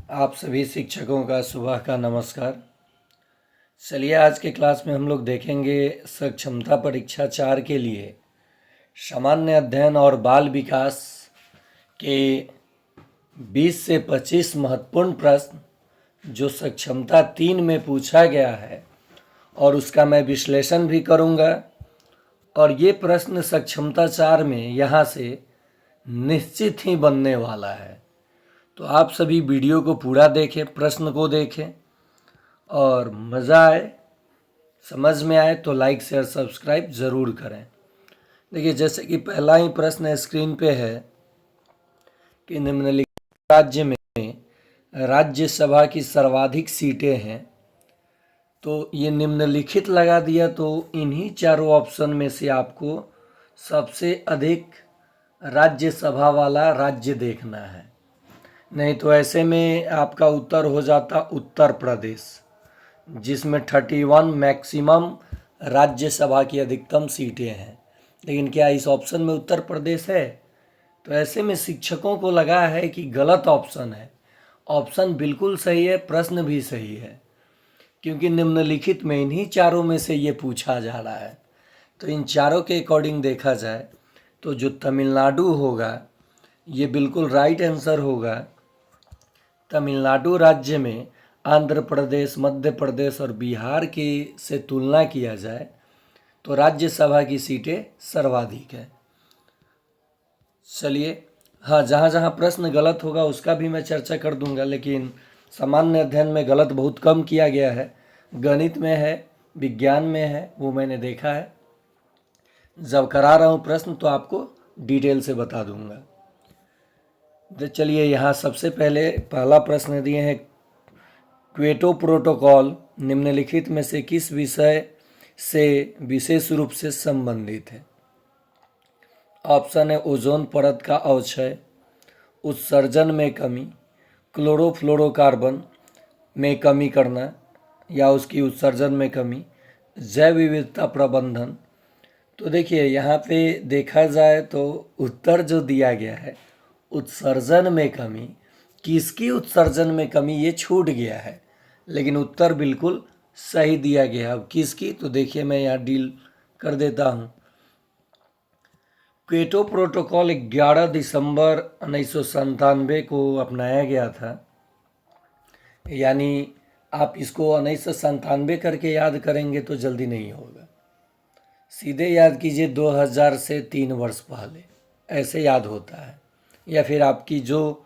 आप सभी शिक्षकों का सुबह का नमस्कार। चलिए आज के क्लास में हम लोग देखेंगे सक्षमता परीक्षा 4 के लिए सामान्य अध्ययन और बाल विकास के 20 से 25 महत्वपूर्ण प्रश्न जो सक्षमता 3 में पूछा गया है और उसका मैं विश्लेषण भी करूंगा। और ये प्रश्न सक्षमता 4 में यहाँ से निश्चित ही बनने वाला है। तो आप सभी वीडियो को पूरा देखें, प्रश्न को देखें और मज़ा आए, समझ में आए तो लाइक शेयर सब्सक्राइब ज़रूर करें। देखिए जैसे कि पहला ही प्रश्न स्क्रीन पे है कि निम्नलिखित राज्य में राज्यसभा की सर्वाधिक सीटें हैं। तो ये निम्नलिखित लगा दिया तो इन्हीं चारों ऑप्शन में से आपको सबसे अधिक राज्यसभा वाला राज्य देखना है, नहीं तो ऐसे में आपका उत्तर हो जाता उत्तर प्रदेश, जिसमें 31 मैक्सिमम राज्यसभा की अधिकतम सीटें हैं। लेकिन क्या इस ऑप्शन में उत्तर प्रदेश है? तो ऐसे में शिक्षकों को लगा है कि गलत ऑप्शन है। ऑप्शन बिल्कुल सही है, प्रश्न भी सही है, क्योंकि निम्नलिखित में इन्हीं चारों में से ये पूछा जा रहा है। तो इन चारों के अकॉर्डिंग देखा जाए तो जो तमिलनाडु होगा ये बिल्कुल राइट आंसर होगा। तमिलनाडु राज्य में आंध्र प्रदेश, मध्य प्रदेश और बिहार की से तुलना किया जाए तो राज्यसभा की सीटें सर्वाधिक है। चलिए हाँ, जहाँ जहाँ प्रश्न गलत होगा उसका भी मैं चर्चा कर दूंगा, लेकिन सामान्य अध्ययन में गलत बहुत कम किया गया है। गणित में है, विज्ञान में है, वो मैंने देखा है। जब करा रहा हूँ प्रश्न तो आपको डिटेल से बता दूंगा। तो चलिए यहाँ सबसे पहले पहला प्रश्न दिए हैं, क्योटो प्रोटोकॉल निम्नलिखित में से किस विषय से विशेष रूप से संबंधित है? ऑप्शन है ओजोन परत का अवक्षय, उत्सर्जन में कमी, क्लोरोफ्लोरोकार्बन में कमी करना या उसकी उत्सर्जन में कमी, जैव विविधता प्रबंधन। तो देखिए यहाँ पे देखा जाए तो उत्तर जो दिया गया है उत्सर्जन में कमी, किसकी उत्सर्जन में कमी ये छूट गया है, लेकिन उत्तर बिल्कुल सही दिया गया। अब किसकी, तो देखिए मैं यहाँ डील कर देता हूँ। क्योटो प्रोटोकॉल 11 दिसंबर 1997 को अपनाया गया था। यानी आप इसको 1997 करके याद करेंगे तो जल्दी नहीं होगा, सीधे याद कीजिए 2000 से 3 वर्ष पहले, ऐसे याद होता है, या फिर आपकी जो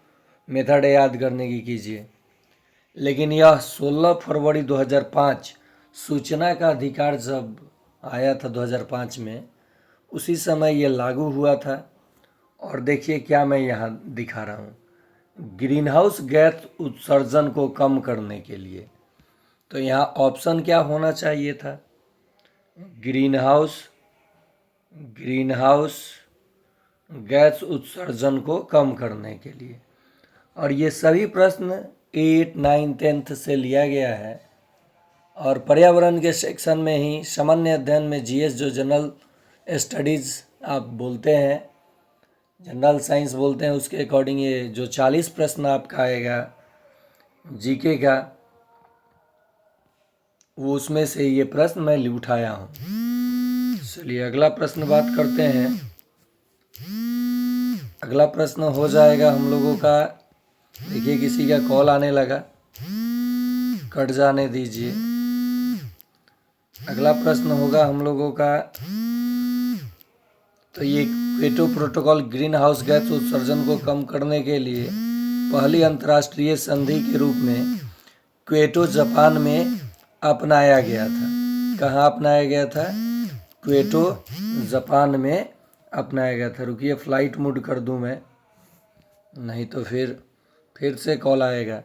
मेथड है याद करने की कीजिए। लेकिन यह 16 फरवरी 2005 सूचना का अधिकार जब आया था 2005 में, उसी समय ये लागू हुआ था। और देखिए क्या मैं यहाँ दिखा रहा हूँ, ग्रीन हाउस गैस उत्सर्जन को कम करने के लिए। तो यहाँ ऑप्शन क्या होना चाहिए था? ग्रीन हाउस गैस उत्सर्जन को कम करने के लिए। और ये सभी प्रश्न 8, 9, 10 से लिया गया है। और पर्यावरण के सेक्शन में ही सामान्य अध्ययन में जीएस जो जनरल स्टडीज़ आप बोलते हैं, जनरल साइंस बोलते हैं, उसके अकॉर्डिंग ये जो 40 प्रश्न आपका आएगा जीके का, वो उसमें से ये प्रश्न मैं उठाया हूँ। चलिए अगला प्रश्न बात करते हैं। अगला प्रश्न हो जाएगा हम लोगों का, देखिए किसी का कॉल आने लगा, कट जाने दीजिए। अगला प्रश्न होगा हम लोगों का, तो ये Kyoto protocol green house gas उत्सर्जन को कम करने के लिए पहली अंतर्राष्ट्रीय संधि के रूप में क्योटो जापान में अपनाया गया था। कहाँ अपनाया गया था? क्योटो जापान में अपनाया गया था। रुकिए फ्लाइट मोड कर दूं मैं, नहीं तो फिर से कॉल आएगा।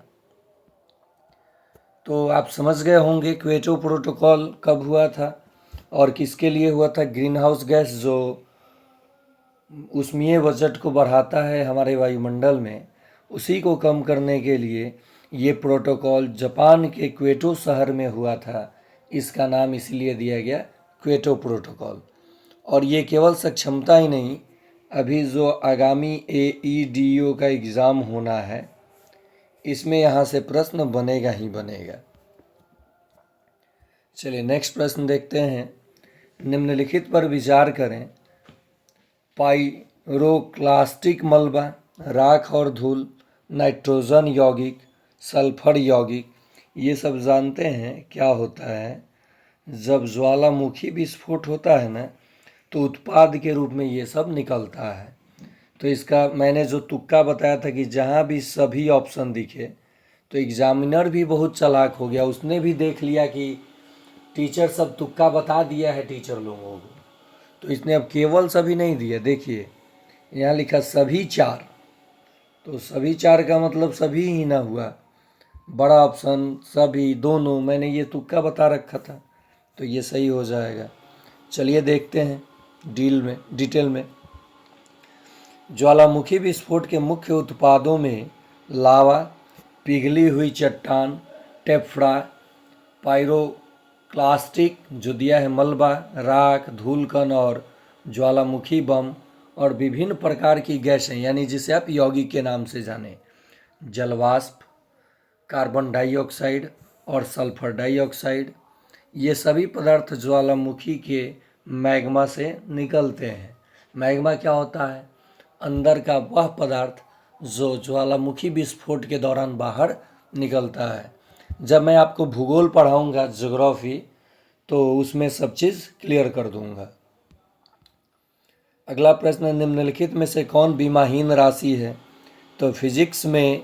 तो आप समझ गए होंगे क्योटो प्रोटोकॉल कब हुआ था और किसके लिए हुआ था। ग्रीन हाउस गैस जो ऊष्मीय बजट को बढ़ाता है हमारे वायुमंडल में, उसी को कम करने के लिए ये प्रोटोकॉल जापान के क्योटो शहर में हुआ था। इसका नाम इसलिए दिया गया क्योटो प्रोटोकॉल। और ये केवल सक्षमता ही नहीं, अभी जो आगामी AEDO का एग्ज़ाम होना है, इसमें यहाँ से प्रश्न बनेगा ही बनेगा। चलिए नेक्स्ट प्रश्न देखते हैं। निम्नलिखित पर विचार करें। पाइरोक्लास्टिक मलबा, राख और धूल, नाइट्रोजन यौगिक, सल्फर यौगिक, ये सब जानते हैं क्या होता है। जब ज्वालामुखी विस्फोट होता है ना, तो उत्पाद के रूप में ये सब निकलता है। तो इसका मैंने जो तुक्का बताया था कि जहाँ भी सभी ऑप्शन दिखे, तो एग्जामिनर भी बहुत चालाक हो गया, उसने भी देख लिया कि टीचर सब तुक्का बता दिया है टीचर लोगों को, तो इसने अब केवल सभी नहीं दिया। देखिए यहाँ लिखा सभी चार, तो सभी चार का मतलब सभी ही ना हुआ। बड़ा ऑप्शन सभी दोनों, मैंने ये तुक्का बता रखा था, तो ये सही हो जाएगा। चलिए देखते हैं डिटेल में। ज्वालामुखी विस्फोट के मुख्य उत्पादों में लावा, पिघली हुई चट्टान, टेफ्रा, पाइरोक्लास्टिक जो दिया है मलबा, राख, धूलकण और ज्वालामुखी बम, और विभिन्न प्रकार की गैसें, यानी जिसे आप यौगिक के नाम से जानें, जलवाष्प, कार्बन डाइऑक्साइड और सल्फर डाइऑक्साइड, ये सभी पदार्थ ज्वालामुखी के मैग्मा से निकलते हैं। मैग्मा क्या होता है? अंदर का वह पदार्थ जो ज्वालामुखी विस्फोट के दौरान बाहर निकलता है। जब मैं आपको भूगोल पढ़ाऊंगा, ज्योग्राफी, तो उसमें सब चीज़ क्लियर कर दूंगा। अगला प्रश्न, निम्नलिखित में से कौन बीमाहीन राशि है? तो फिजिक्स में,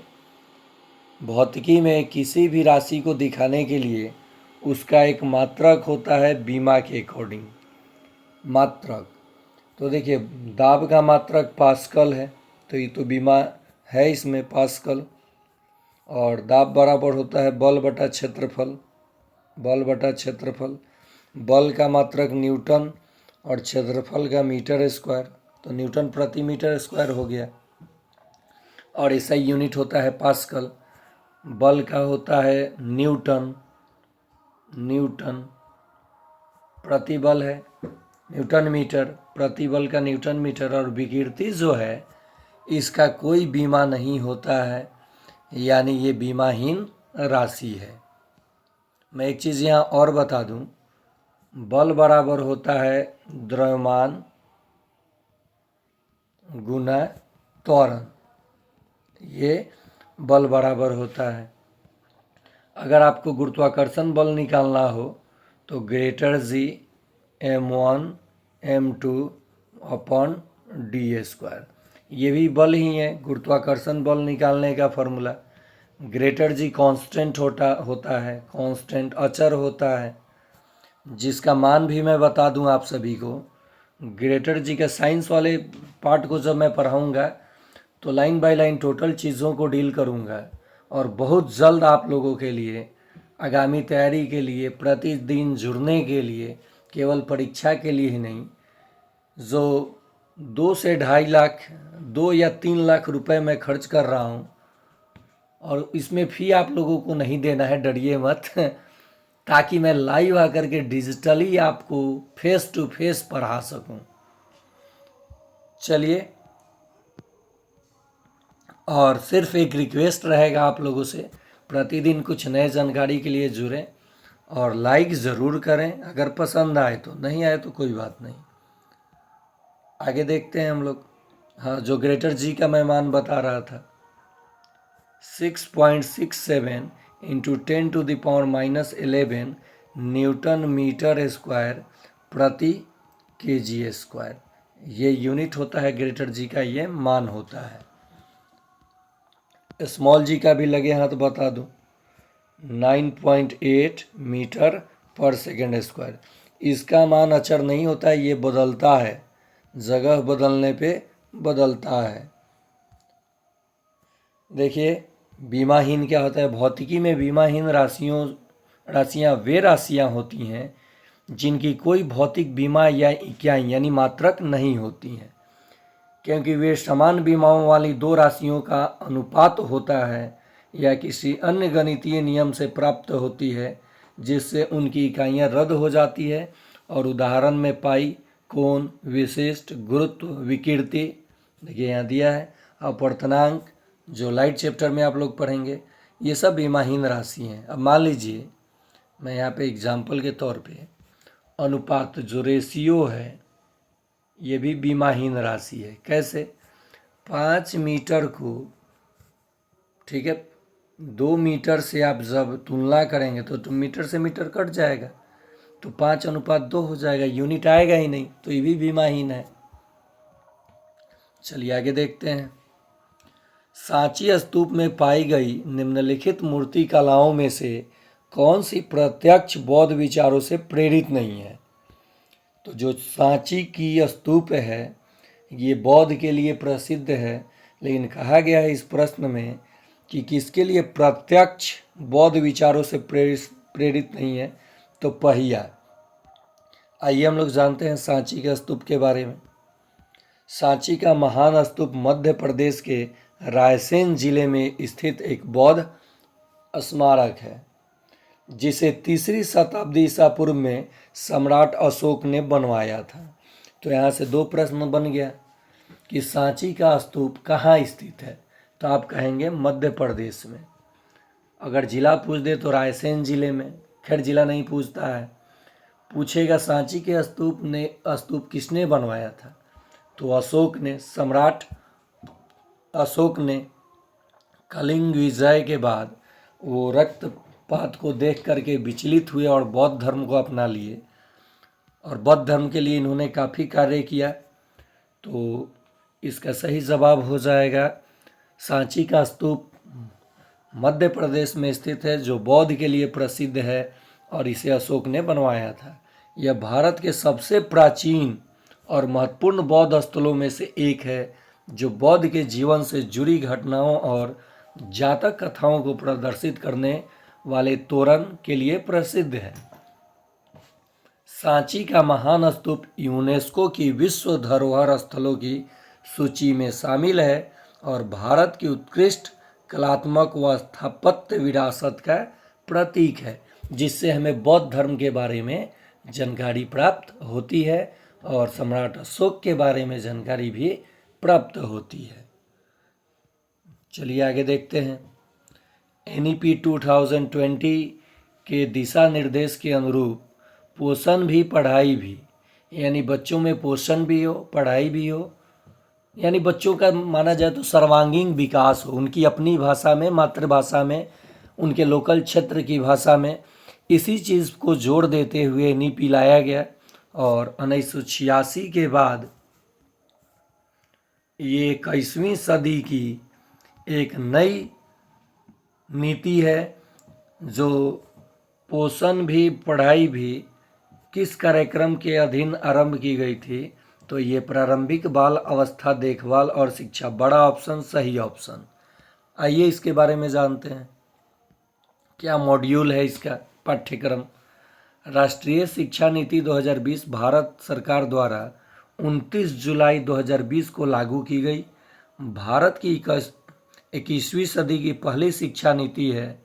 भौतिकी में किसी भी राशि को दिखाने के लिए उसका एक मात्रक होता है बीमा के अकॉर्डिंग। मात्रक, तो देखिए दाब का मात्रक पास्कल है, तो ये तो बीमा है इसमें पास्कल। और दाब बराबर होता है बल बटा क्षेत्रफल, बल बटा क्षेत्रफल। बल का मात्रक न्यूटन और क्षेत्रफल का मीटर स्क्वायर, तो न्यूटन प्रति मीटर स्क्वायर हो गया। और ऐसा यूनिट होता है पास्कल। बल का होता है न्यूटन, न्यूटन प्रतिबल है न्यूटन मीटर, प्रतिबल का न्यूटन मीटर। और विकृति जो है इसका कोई बीमा नहीं होता है, यानी ये बीमाहीन राशि है। मैं एक चीज़ यहाँ और बता दूँ, बल बराबर होता है द्रव्यमान गुना त्वरण, ये बल बराबर होता है। अगर आपको गुरुत्वाकर्षण बल निकालना हो तो ग्रेटर जी m1 m2 upon D square, ये भी बल ही है। गुरुत्वाकर्षण बल निकालने का फॉर्मूला, ग्रेटर जी कांस्टेंट होता है, कांस्टेंट अचर होता है, जिसका मान भी मैं बता दूं आप सभी को। ग्रेटर जी का साइंस वाले पार्ट को जब मैं पढ़ाऊंगा तो लाइन बाय लाइन टोटल चीज़ों को डील करूंगा, और बहुत जल्द आप लोगों के लिए आगामी तैयारी के लिए, प्रतिदिन जुड़ने के लिए, केवल परीक्षा के लिए ही नहीं, जो 2 से 2.5 लाख 2 या 3 लाख रुपए मैं खर्च कर रहा हूँ, और इसमें फ़ी आप लोगों को नहीं देना है, डरिए मत ताकि मैं लाइव आकर के डिजिटली आपको फेस टू फेस पढ़ा सकूं। चलिए, और सिर्फ एक रिक्वेस्ट रहेगा आप लोगों से, प्रतिदिन कुछ नए जानकारी के लिए जुड़ें और लाइक ज़रूर करें। अगर पसंद आए तो, नहीं आए तो कोई बात नहीं। आगे देखते हैं हम लोग। हाँ, जो ग्रेटर जी का मैं मान बता रहा था, 6.67 इंटू 10⁻⁻11 न्यूटन मीटर स्क्वायर प्रति kg स्क्वायर, ये यूनिट होता है ग्रेटर जी का, ये मान होता है। स्मॉल जी का भी लगे हाथ बता दूं, 9.8 मीटर पर सेकेंड स्क्वायर। इसका मान अचर नहीं होता है, ये बदलता है, जगह बदलने पे बदलता है। देखिए बीमाहीन क्या होता है? भौतिकी में बीमाहीन राशियाँ वे राशियाँ होती हैं जिनकी कोई भौतिक बीमा या इकाई यानी मात्रक नहीं होती हैं, क्योंकि वे समान बीमाओं वाली दो राशियों का अनुपात होता है या किसी अन्य गणितीय नियम से प्राप्त होती है, जिससे उनकी इकाइयाँ रद्द हो जाती है। और उदाहरण में पाई, कोण, विशिष्ट, गुरुत्व, विकृति, देखिए यहाँ दिया है, अपवर्तनांक जो लाइट चैप्टर में आप लोग पढ़ेंगे, ये सब बीमाहीन राशि हैं। अब मान लीजिए मैं यहाँ पे एग्जाम्पल के तौर पे अनुपात जो रेशियो है ये भी बीमाहीन राशि है। कैसे? 5 मीटर को, ठीक है, 2 मीटर से आप जब तुलना करेंगे तो मीटर से मीटर कट जाएगा, तो 5:2 हो जाएगा, यूनिट आएगा ही नहीं, तो ये भी बीमाहीन है। चलिए आगे देखते हैं। सांची स्तूप में पाई गई निम्नलिखित मूर्ति कलाओं में से कौन सी प्रत्यक्ष बौद्ध विचारों से प्रेरित नहीं है? तो जो सांची की स्तूप है ये बौद्ध के लिए प्रसिद्ध है, लेकिन कहा गया है इस प्रश्न में कि किसके लिए प्रत्यक्ष बौद्ध विचारों से प्रेरित नहीं है, तो पहिया। आइए हम लोग जानते हैं सांची के स्तूप के बारे में। सांची का महान स्तूप मध्य प्रदेश के रायसेन जिले में स्थित एक बौद्ध स्मारक है, जिसे 3री शताब्दी ईसा पूर्व में सम्राट अशोक ने बनवाया था। तो यहाँ से 2 प्रश्न बन गया कि सांची का स्तूप कहाँ स्थित है, तो आप कहेंगे मध्य प्रदेश में। अगर जिला पूछ दे तो रायसेन जिले में, खैर जिला नहीं पूछता है। पूछेगा सांची के स्तूप किसने बनवाया था, तो अशोक ने, सम्राट अशोक ने कलिंग विजय के बाद वो रक्तपात को देख करके विचलित हुए और बौद्ध धर्म को अपना लिए, और बौद्ध धर्म के लिए इन्होंने काफ़ी कार्य किया। तो इसका सही जवाब हो जाएगा सांची का स्तूप मध्य प्रदेश में स्थित है, जो बौद्ध के लिए प्रसिद्ध है और इसे अशोक ने बनवाया था। यह भारत के सबसे प्राचीन और महत्वपूर्ण बौद्ध स्थलों में से एक है, जो बौद्ध के जीवन से जुड़ी घटनाओं और जातक कथाओं को प्रदर्शित करने वाले तोरण के लिए प्रसिद्ध है। सांची का महान स्तूप यूनेस्को की विश्व धरोहर स्थलों की सूची में शामिल है और भारत की उत्कृष्ट कलात्मक व स्थापत्य विरासत का प्रतीक है, जिससे हमें बौद्ध धर्म के बारे में जानकारी प्राप्त होती है और सम्राट अशोक के बारे में जानकारी भी प्राप्त होती है। चलिए आगे देखते हैं। NEP 2020 के दिशा निर्देश के अनुरूप पोषण भी पढ़ाई भी, यानी बच्चों में पोषण भी हो पढ़ाई भी हो, यानी बच्चों का माना जाए तो सर्वांगीण विकास हो, उनकी अपनी भाषा में, मातृभाषा में, उनके लोकल क्षेत्र की भाषा में, इसी चीज़ को जोड़ देते हुए NEP लाया गया। और 1986 के बाद ये 21वीं सदी की एक नई नीति है, जो पोषण भी पढ़ाई भी किस कार्यक्रम के अधीन आरंभ की गई थी, तो ये प्रारंभिक बाल अवस्था देखभाल और शिक्षा, बड़ा ऑप्शन सही ऑप्शन। आइए इसके बारे में जानते हैं, क्या मॉड्यूल है इसका पाठ्यक्रम। राष्ट्रीय शिक्षा नीति 2020 भारत सरकार द्वारा 29 जुलाई 2020 को लागू की गई। भारत की 21वीं सदी की पहली शिक्षा नीति है,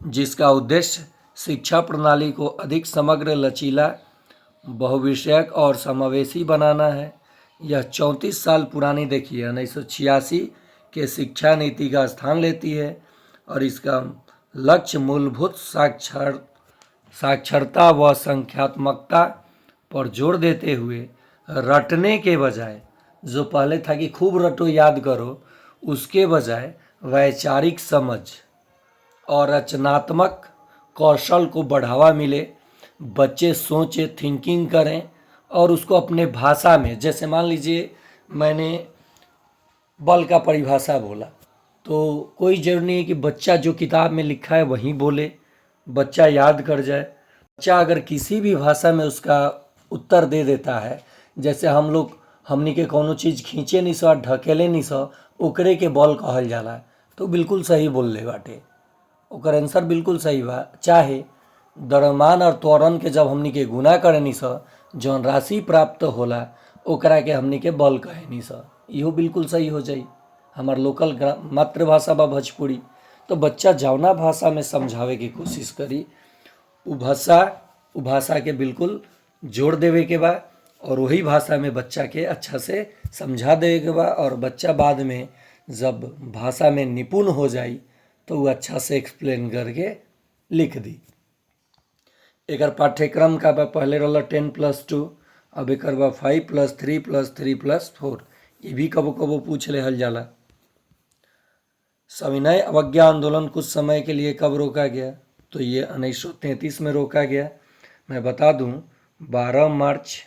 जिसका उद्देश्य शिक्षा प्रणाली को अधिक समग्र, लचीला, बहुविषयक और समावेशी बनाना है। यह 34 साल पुरानी, देखिए 1986 के शिक्षा नीति का स्थान लेती है और इसका लक्ष्य मूलभूत साक्षरता व संख्यात्मकता पर जोर देते हुए रटने के बजाय, जो पहले था कि खूब रटो याद करो, उसके बजाय वैचारिक समझ और रचनात्मक कौशल को बढ़ावा मिले, बच्चे सोचें, थिंकिंग करें और उसको अपने भाषा में, जैसे मान लीजिए मैंने बल का परिभाषा बोला, तो कोई ज़रूरी नहीं है कि बच्चा जो किताब में लिखा है वही बोले, बच्चा याद कर जाए। बच्चा अगर किसी भी भाषा में उसका उत्तर दे देता है, जैसे हमनी के कोनो चीज़ खींचे नहीं सो, ढकेले नहीं सो, ओकरे के बल कहल जाला, तो बिल्कुल सही बोल ले बाटे, ओकर आंसर बिल्कुल सही बा। चाहे द्रव्यमान और त्वरण के जब हमनी के गुना करनी स, जौन राशि प्राप्त होला ओकरा के हमनी के बल कहनी स, इहो बिल्कुल सही हो जाई। हमार लोकल मातृभाषा बा भोजपुरी, तो बच्चा जौना भाषा में समझावे की कोशिश करी, उ भाषा के बिल्कुल जोड़ देवे के बा और वही भाषा में बच्चा के अच्छा से समझा देवे के बा। और बच्चा बाद में जब भाषा में निपुण हो जाई तो वो अच्छा से एक्सप्लेन करके लिख दी। एकर पाठ्यक्रम का बा पहले रहा 10+2, अब एक 5+3+3+4। ये भी कबो कबो पूछ लेहल जाला। सविनय अवज्ञा आंदोलन कुछ समय के लिए कब रोका गया? तो ये 1933 में रोका गया। मैं बता दूं 12 मार्च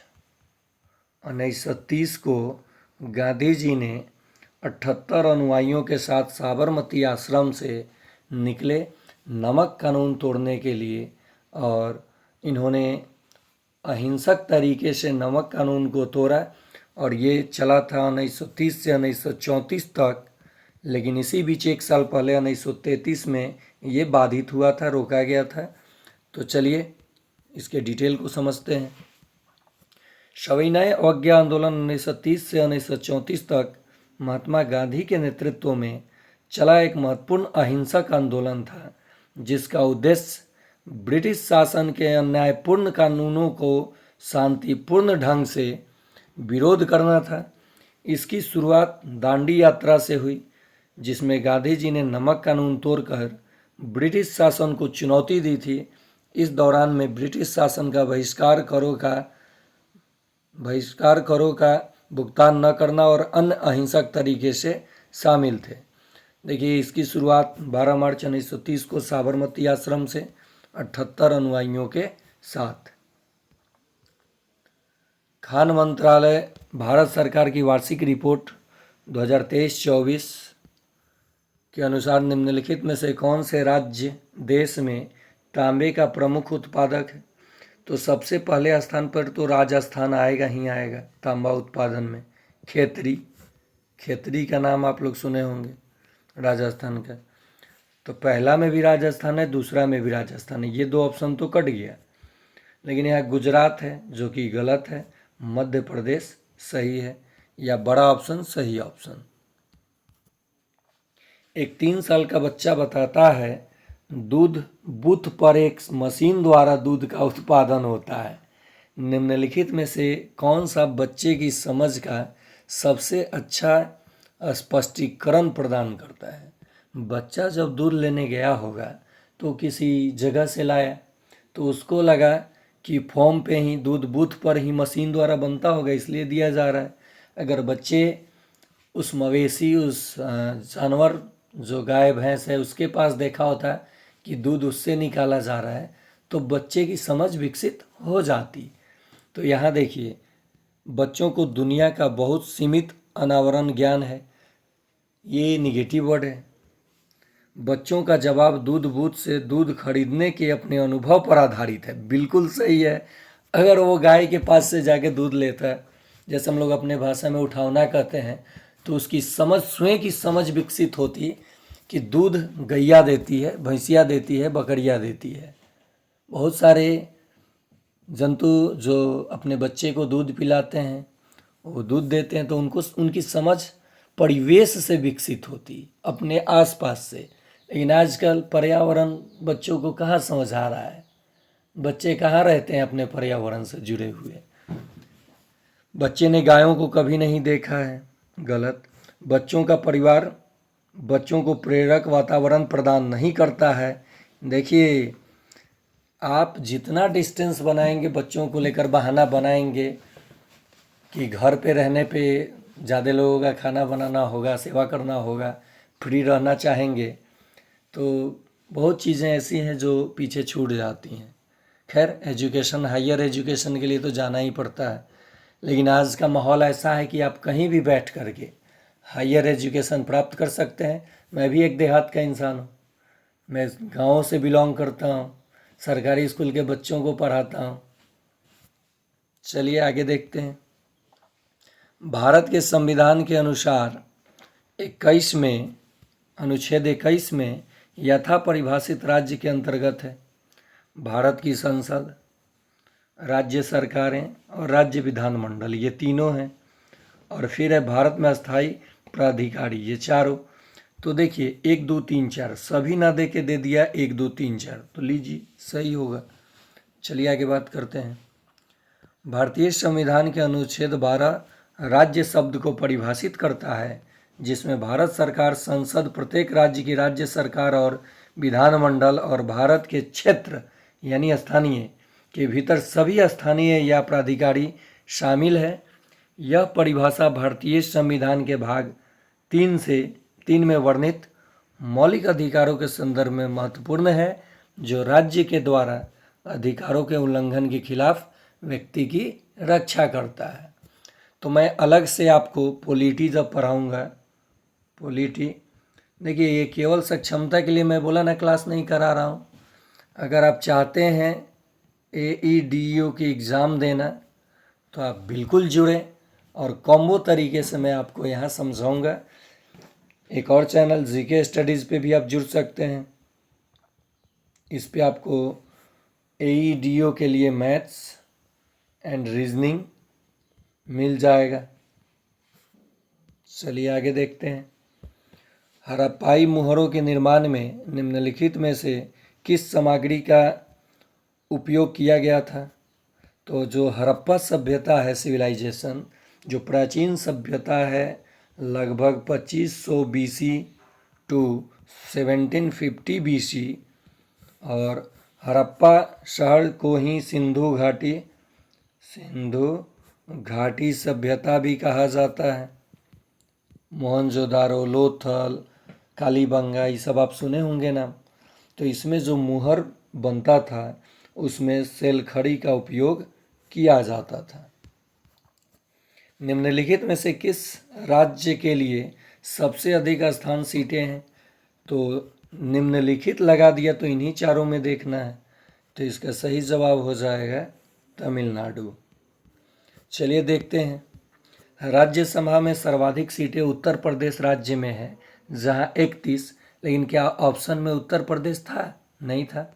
1930 को गांधी जी ने 78 अनुयायियों के साथ साबरमती आश्रम से निकले नमक कानून तोड़ने के लिए, और इन्होंने अहिंसक तरीके से नमक कानून को तोड़ा और ये चला था 1930 से 1934 तक। लेकिन इसी बीच एक साल पहले 1933 में ये बाधित हुआ था, रोका गया था। तो चलिए इसके डिटेल को समझते हैं। सविनय अवज्ञा आंदोलन 1930 से 1934 तक महात्मा गांधी के नेतृत्व में चला एक महत्वपूर्ण अहिंसक आंदोलन था, जिसका उद्देश्य ब्रिटिश शासन के अन्यायपूर्ण कानूनों को शांतिपूर्ण ढंग से विरोध करना था। इसकी शुरुआत दांडी यात्रा से हुई, जिसमें गांधी जी ने नमक कानून तोड़कर ब्रिटिश शासन को चुनौती दी थी। इस दौरान में ब्रिटिश शासन का बहिष्कार करों का भुगतान न करना और अन्य अहिंसक तरीके से शामिल थे। देखिए इसकी शुरुआत 12 मार्च 1930 को साबरमती आश्रम से 78 अनुयायियों के साथ। खान मंत्रालय भारत सरकार की वार्षिक रिपोर्ट 2023-24 के अनुसार निम्नलिखित में से कौन से राज्य देश में तांबे का प्रमुख उत्पादक है? तो सबसे पहले स्थान पर तो राजस्थान आएगा ही आएगा तांबा उत्पादन में। खेतरी का नाम आप लोग सुने होंगे राजस्थान का। तो पहला में भी राजस्थान है, दूसरा में भी राजस्थान है। ये दो ऑप्शन तो कट गया, लेकिन यहाँ गुजरात है जो कि गलत है, मध्य प्रदेश सही है, या बड़ा ऑप्शन सही ऑप्शन। एक 3 साल का बच्चा बताता है दूध बूथ पर एक मशीन द्वारा दूध का उत्पादन होता है। निम्नलिखित में से कौन सा बच्चे की समझ का सबसे अच्छा स्पष्टीकरण प्रदान करता है? बच्चा जब दूध लेने गया होगा तो किसी जगह से लाया, तो उसको लगा कि फॉर्म पे ही दूध बूथ पर ही मशीन द्वारा बनता होगा, इसलिए दिया जा रहा है। अगर बच्चे उस मवेशी, उस जानवर जो गाय भैंस है उसके पास देखा होता कि दूध उससे निकाला जा रहा है, तो बच्चे की समझ विकसित हो जाती। तो यहाँ देखिए बच्चों को दुनिया का बहुत सीमित अनावरण ज्ञान है, ये निगेटिव वर्ड है। बच्चों का जवाब दूध बूथ से दूध खरीदने के अपने अनुभव पर आधारित है, बिल्कुल सही है। अगर वो गाय के पास से जाके दूध लेता है, जैसे हम लोग अपने भाषा में उठावना कहते हैं, तो उसकी समझ, स्वयं की समझ विकसित होती कि दूध गैया देती है, भैंसिया देती है, बकरिया देती है। बहुत सारे जंतु जो अपने बच्चे को दूध पिलाते हैं, वो दूध देते हैं, तो उनकी समझ परिवेश से विकसित होती, अपने आसपास से। लेकिन आजकल पर्यावरण बच्चों को कहाँ समझ आ रहा है? बच्चे कहाँ रहते हैं अपने पर्यावरण से जुड़े हुए? बच्चे ने गायों को कभी नहीं देखा है, गलत। बच्चों का परिवार बच्चों को प्रेरक वातावरण प्रदान नहीं करता है। देखिए आप जितना डिस्टेंस बनाएंगे, बच्चों को लेकर बहाना बनाएंगे कि घर पे रहने पे ज़्यादा लोगों का खाना बनाना होगा, सेवा करना होगा, फ्री रहना चाहेंगे, तो बहुत चीज़ें ऐसी हैं जो पीछे छूट जाती हैं। खैर एजुकेशन, हायर एजुकेशन के लिए तो जाना ही पड़ता है, लेकिन आज का माहौल ऐसा है कि आप कहीं भी बैठ करके हायर एजुकेशन प्राप्त कर सकते हैं। मैं भी एक देहात का इंसान हूँ, मैं गाँव से बिलोंग करता हूँ, सरकारी स्कूल के बच्चों को पढ़ाता हूँ। चलिए आगे देखते हैं। भारत के संविधान के अनुसार 21 में, अनुच्छेद 21 में यथा परिभाषित राज्य के अंतर्गत है भारत की संसद, राज्य सरकारें और राज्य विधानमंडल, ये तीनों हैं। और फिर है भारत में अस्थाई प्राधिकारी, ये चारों। तो देखिए 1 2 3 4 सभी ना दे के दे दिया 1 2 3 4, तो लीजिए सही होगा। चलिए आगे बात करते हैं। भारतीय संविधान के अनुच्छेद 12 राज्य शब्द को परिभाषित करता है, जिसमें भारत सरकार, संसद, प्रत्येक राज्य की राज्य सरकार और विधानमंडल और भारत के क्षेत्र यानी स्थानीय के भीतर सभी स्थानीय या प्राधिकारी शामिल है। यह परिभाषा भारतीय संविधान के भाग 3 में वर्णित मौलिक अधिकारों के संदर्भ में महत्वपूर्ण है, जो राज्य के द्वारा अधिकारों के उल्लंघन के खिलाफ व्यक्ति की रक्षा करता है। तो मैं अलग से आपको पॉलिटी जब पढ़ाऊँगा, पॉलिटी देखिए ये केवल सक्षमता के लिए मैं बोला ना क्लास नहीं करा रहा हूँ। अगर आप चाहते हैं AEDU की एग्ज़ाम देना तो आप बिल्कुल जुड़ें और कॉम्बो तरीके से मैं आपको यहाँ समझाऊँगा। एक और चैनल GK स्टडीज़ पे भी आप जुड़ सकते हैं। इस पे आपको AEDU के लिए मैथ्स एंड रीजनिंग मिल जाएगा। चलिए आगे देखते हैं। हड़प्पाई मुहरों के निर्माण में निम्नलिखित में से किस सामग्री का उपयोग किया गया था? तो जो हड़प्पा सभ्यता है, सिविलाइजेशन, जो प्राचीन सभ्यता है, लगभग 2500 BC टू 1750 BC, और हड़प्पा शहर को ही सिंधु घाटी सभ्यता भी कहा जाता है। मोहनजोदारो, लोथल, कालीबंगा, ये सब आप सुने होंगे ना। तो इसमें जो मुहर बनता था उसमें सेलखड़ी का उपयोग किया जाता था। निम्नलिखित में से किस राज्य के लिए सबसे अधिक स्थान सीटें हैं? तो निम्नलिखित लगा दिया तो इन्हीं चारों में देखना है, तो इसका सही जवाब हो जाएगा तमिलनाडु। चलिए देखते हैं। राज्यसभा में सर्वाधिक सीटें उत्तर प्रदेश राज्य में है, जहां 31, लेकिन क्या ऑप्शन में उत्तर प्रदेश था? नहीं था।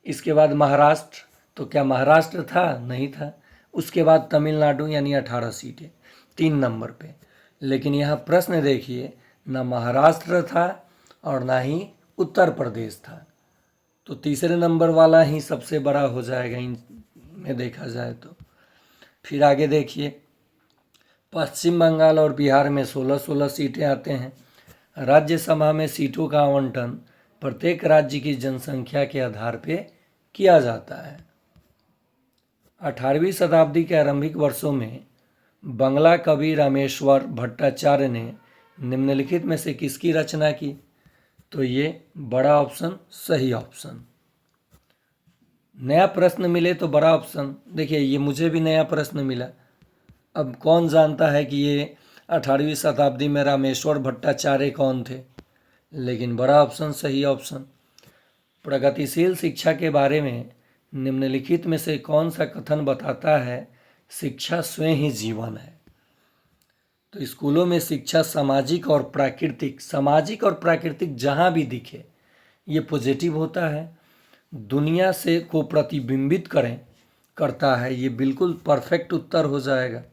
इसके बाद महाराष्ट्र, तो क्या महाराष्ट्र था? नहीं था। उसके बाद तमिलनाडु यानी 18 सीटें 3 नंबर पे। लेकिन यहाँ प्रश्न देखिए, ना महाराष्ट्र था और ना ही उत्तर प्रदेश था, तो तीसरे नंबर वाला ही सबसे बड़ा हो जाएगा इनमें देखा जाए तो। फिर आगे देखिए, पश्चिम बंगाल और बिहार में 16-16 सीटें आते हैं। राज्यसभा में सीटों का आवंटन प्रत्येक राज्य की जनसंख्या के आधार पर किया जाता है। 18वीं शताब्दी के आरंभिक वर्षों में बंगला कवि रामेश्वर भट्टाचार्य ने निम्नलिखित में से किसकी रचना की? तो ये बड़ा ऑप्शन सही ऑप्शन। नया प्रश्न मिले तो बड़ा ऑप्शन। देखिए ये मुझे भी नया प्रश्न मिला। अब कौन जानता है कि ये 18वीं शताब्दी में रामेश्वर भट्टाचार्य कौन थे, लेकिन बड़ा ऑप्शन सही ऑप्शन। प्रगतिशील शिक्षा के बारे में निम्नलिखित में से कौन सा कथन बताता है शिक्षा स्वयं ही जीवन है? तो स्कूलों में शिक्षा सामाजिक और प्राकृतिक जहाँ भी दिखे ये पॉजिटिव होता है। दुनिया से को प्रतिबिंबित करता है, ये बिल्कुल परफेक्ट उत्तर हो जाएगा।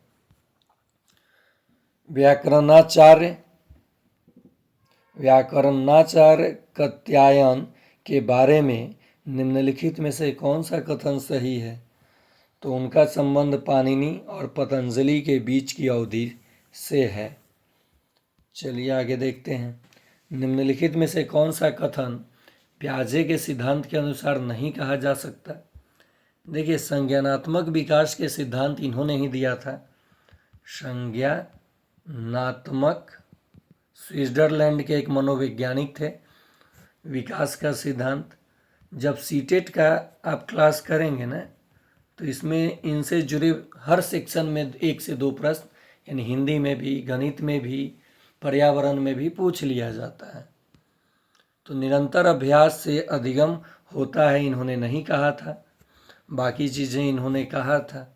व्याकरणाचार्य कात्यायन के बारे में निम्नलिखित में से कौन सा कथन सही है? तो उनका संबंध पाणिनि और पतंजलि के बीच की अवधि से है। चलिए आगे देखते हैं। निम्नलिखित में से कौन सा कथन पियाजे के सिद्धांत के अनुसार नहीं कहा जा सकता? देखिए संज्ञानात्मक विकास के सिद्धांत इन्होंने ही दिया था। संज्ञानात्मक, स्विट्जरलैंड के एक मनोवैज्ञानिक थे। विकास का सिद्धांत, जब सीटेट का आप क्लास करेंगे ना तो इसमें इनसे जुड़े हर सेक्शन में 1 से 2 प्रश्न, यानी हिंदी में भी, गणित में भी, पर्यावरण में भी पूछ लिया जाता है। तो निरंतर अभ्यास से अधिगम होता है इन्होंने नहीं कहा था, बाकी चीज़ें इन्होंने कहा था।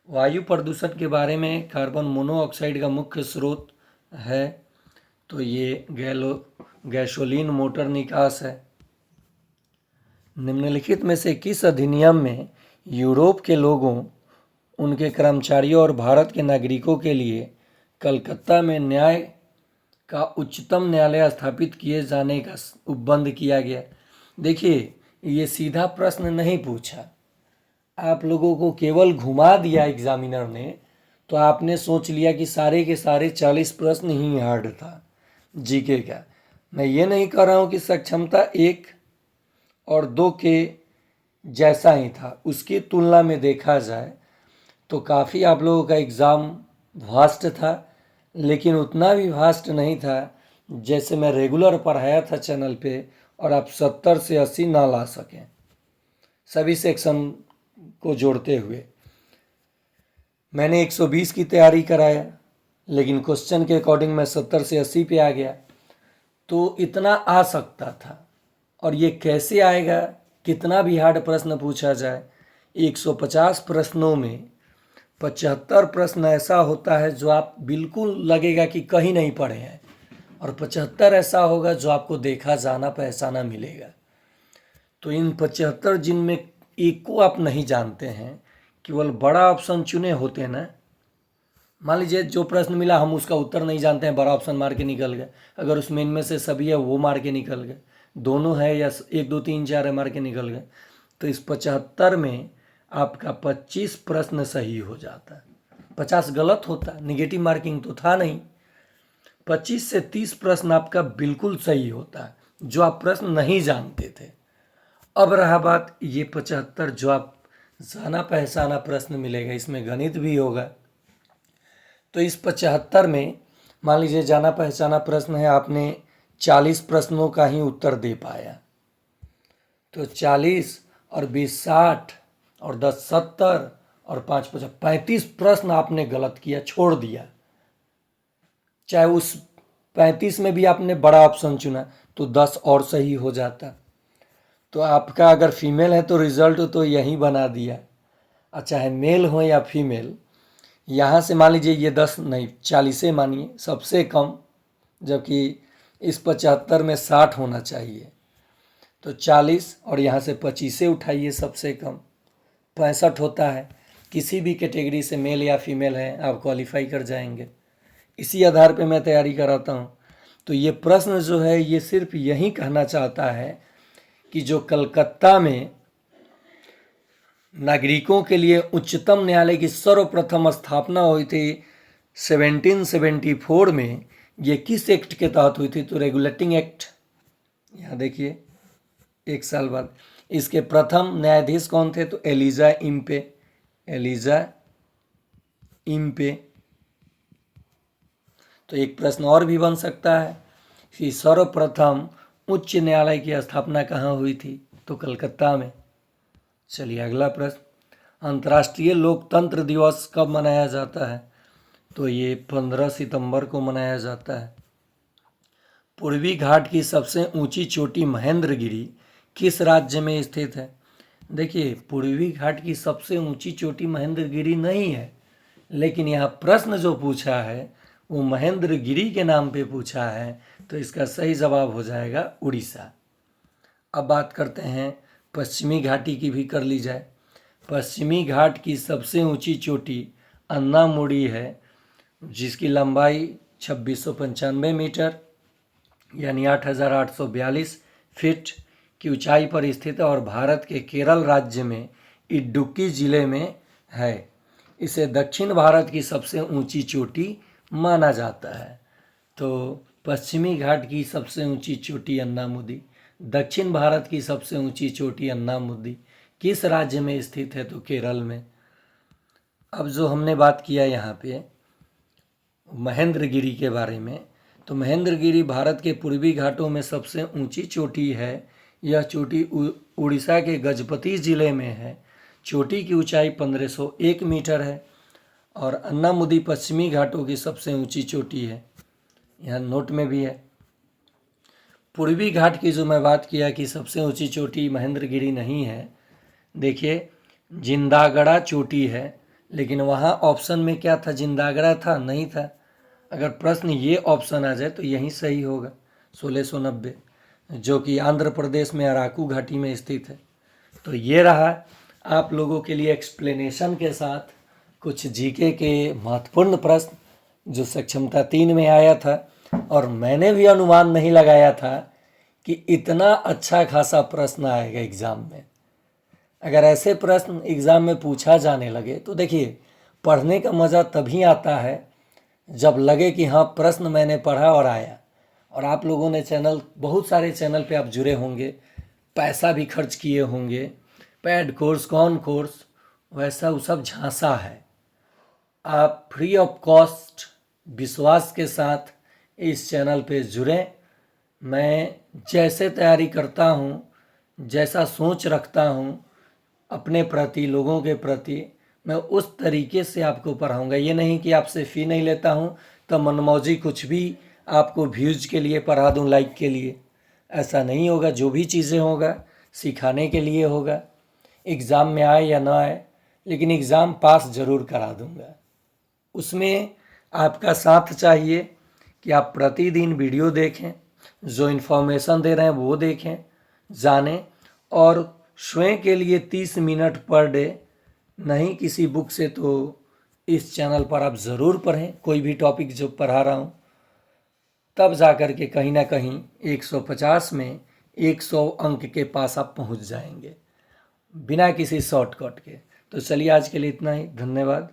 वायु प्रदूषण के बारे में कार्बन मोनोऑक्साइड का मुख्य स्रोत है, तो ये गैसोलीन मोटर निकास है। निम्नलिखित में से किस अधिनियम में यूरोप के लोगों, उनके कर्मचारियों और भारत के नागरिकों के लिए कलकत्ता में न्याय का उच्चतम न्यायालय स्थापित किए जाने का उपबंध किया गया? देखिए ये सीधा प्रश्न नहीं पूछा, आप लोगों को केवल घुमा दिया एग्जामिनर ने, तो आपने सोच लिया कि सारे के सारे 40 प्रश्न ही हार्ड था जीके का। मैं ये नहीं कह रहा हूँ कि सक्षमता 1 और 2 के जैसा ही था, उसकी तुलना में देखा जाए तो काफ़ी आप लोगों का एग्ज़ाम वास्ट था, लेकिन उतना भी वास्ट नहीं था जैसे मैं रेगुलर पढ़ाया था चैनल पे, और आप 70 से 80 ना ला सकें सभी सेक्शन को जोड़ते हुए। मैंने 120 की तैयारी कराया, लेकिन क्वेश्चन के अकॉर्डिंग मैं 70 से 80 पे आ गया। तो इतना आ सकता था, और ये कैसे आएगा, कितना भी हार्ड प्रश्न पूछा जाए, 150 प्रश्नों में 75 प्रश्न ऐसा होता है जो आप बिल्कुल लगेगा कि कहीं नहीं पढ़े हैं, और 75 ऐसा होगा जो आपको देखा जाना पहचाना मिलेगा। तो इन 75 जिनमें एक को आप नहीं जानते हैं, केवल बड़ा ऑप्शन चुने होते ना, मान लीजिए जो प्रश्न मिला हम उसका उत्तर नहीं जानते हैं, बड़ा ऑप्शन मार के निकल गए, अगर उसमें इनमें से सभी है वो मार के निकल गए, दोनों है या 1 2 3 4 है मार के निकल गए, तो इस 75 में आपका 25 प्रश्न सही हो जाता है, 50 गलत होता, निगेटिव मार्किंग तो था नहीं। 25 से 30 प्रश्न आपका बिल्कुल सही होता है जो आप प्रश्न नहीं जानते थे। अब रहा बात ये 75 जो आप जाना पहचाना प्रश्न मिलेगा, इसमें गणित भी होगा। तो इस 75 में मान लीजिए जाना पहचाना प्रश्न है, आपने 40 प्रश्नों का ही उत्तर दे पाया, तो 40 और 20 60 और 10 70 और 5 50 35 प्रश्न आपने गलत किया, छोड़ दिया। चाहे उस 35 में भी आपने बड़ा ऑप्शन चुना तो 10 और सही हो जाता। तो आपका अगर फीमेल है तो रिजल्ट तो यही बना दिया, और चाहे मेल हो या फीमेल, यहाँ से मान लीजिए ये 10 नहीं 40 मानिए सबसे कम, जबकि इस 75 में 60 होना चाहिए, तो 40 और यहाँ से 25 उठाइए सबसे कम, 65 होता है। किसी भी कैटेगरी से मेल या फीमेल है आप क्वालिफाई कर जाएंगे। इसी आधार पे मैं तैयारी कराता हूँ। तो ये प्रश्न जो है ये सिर्फ यही कहना चाहता है कि जो कलकत्ता में नागरिकों के लिए उच्चतम न्यायालय की सर्वप्रथम स्थापना हुई थी 1774 में, ये किस एक्ट के तहत हुई थी, तो रेगुलेटिंग एक्ट। यहाँ देखिए 1 साल बाद इसके प्रथम न्यायाधीश कौन थे, तो एलिजा इम्पे। Elijah Impey. तो एक प्रश्न और भी बन सकता है कि सर्वप्रथम उच्च न्यायालय की स्थापना कहाँ हुई थी, तो कलकत्ता में। चलिए अगला प्रश्न, अंतर्राष्ट्रीय लोकतंत्र दिवस कब मनाया जाता है, तो ये 15 सितंबर को मनाया जाता है। पूर्वी घाट की सबसे ऊंची चोटी महेंद्रगिरी किस राज्य में स्थित है। देखिए पूर्वी घाट की सबसे ऊंची चोटी महेंद्रगिरी नहीं है, लेकिन यहाँ प्रश्न जो पूछा है वो महेंद्रगिरी के नाम पे पूछा है, तो इसका सही जवाब हो जाएगा उड़ीसा। अब बात करते हैं पश्चिमी घाटी की भी कर ली जाए। पश्चिमी घाट की सबसे ऊंची चोटी अन्नामुडी है, जिसकी लंबाई 2695 मीटर यानी 8842 फीट की ऊंचाई पर स्थित है, और भारत के केरल राज्य में इडुक्की जिले में है। इसे दक्षिण भारत की सबसे ऊंची चोटी माना जाता है। तो पश्चिमी घाट की सबसे ऊंची चोटी अन्नामुदी, दक्षिण भारत की सबसे ऊंची चोटी अन्नामुदी किस राज्य में स्थित है, तो केरल में। अब जो हमने बात किया यहाँ पे महेंद्रगिरी के बारे में, तो महेंद्रगिरी भारत के पूर्वी घाटों में सबसे ऊंची चोटी है। यह चोटी उड़ीसा के गजपति जिले में है। चोटी की ऊंचाई 1501 मीटर है, और अन्नामुदी पश्चिमी घाटों की सबसे ऊंची चोटी है, यहाँ नोट में भी है। पूर्वी घाट की जो मैं बात किया कि सबसे ऊंची चोटी महेंद्रगिरी नहीं है, देखिए जिंदागड़ा चोटी है, लेकिन वहाँ ऑप्शन में क्या था, जिंदागड़ा था नहीं था। अगर प्रश्न ये ऑप्शन आ जाए तो यही सही होगा 1690, जो कि आंध्र प्रदेश में अराकू घाटी में स्थित है। तो ये रहा आप लोगों के लिए एक्सप्लेनेशन के साथ कुछ जीके के महत्वपूर्ण प्रश्न जो सक्षमता 3 में आया था, और मैंने भी अनुमान नहीं लगाया था कि इतना अच्छा खासा प्रश्न आएगा एग्ज़ाम में। अगर ऐसे प्रश्न एग्ज़ाम में पूछा जाने लगे तो देखिए पढ़ने का मज़ा तभी आता है जब लगे कि हाँ प्रश्न मैंने पढ़ा और आया। और आप लोगों ने बहुत सारे चैनल पे आप जुड़े होंगे, पैसा भी खर्च किए होंगे, पेड कोर्स कौन कोर्स, वैसा वो सब झांसा है। आप फ्री ऑफ कॉस्ट विश्वास के साथ इस चैनल पे जुड़ें। मैं जैसे तैयारी करता हूँ, जैसा सोच रखता हूँ अपने प्रति, लोगों के प्रति, मैं उस तरीके से आपको पढ़ाऊँगा। ये नहीं कि आपसे फ़ी नहीं लेता हूँ तो मनमौजी कुछ भी आपको व्यूज़ के लिए पढ़ा दूँ, लाइक के लिए। ऐसा नहीं होगा। जो भी चीज़ें होगा सिखाने के लिए होगा। एग्ज़ाम में आए या ना आए, लेकिन एग्ज़ाम पास ज़रूर करा दूँगा। उसमें आपका साथ चाहिए कि आप प्रतिदिन वीडियो देखें, जो इन्फॉर्मेशन दे रहे हैं वो देखें, जानें, और स्वयं के लिए 30 मिनट पर डे, नहीं किसी बुक से, तो इस चैनल पर आप ज़रूर पढ़ें कोई भी टॉपिक जो पढ़ा रहा हूँ। तब जा कर के कहीं ना कहीं 150 में 100 अंक के पास आप पहुँच जाएंगे बिना किसी शॉर्टकट के। तो चलिए आज के लिए इतना ही। धन्यवाद।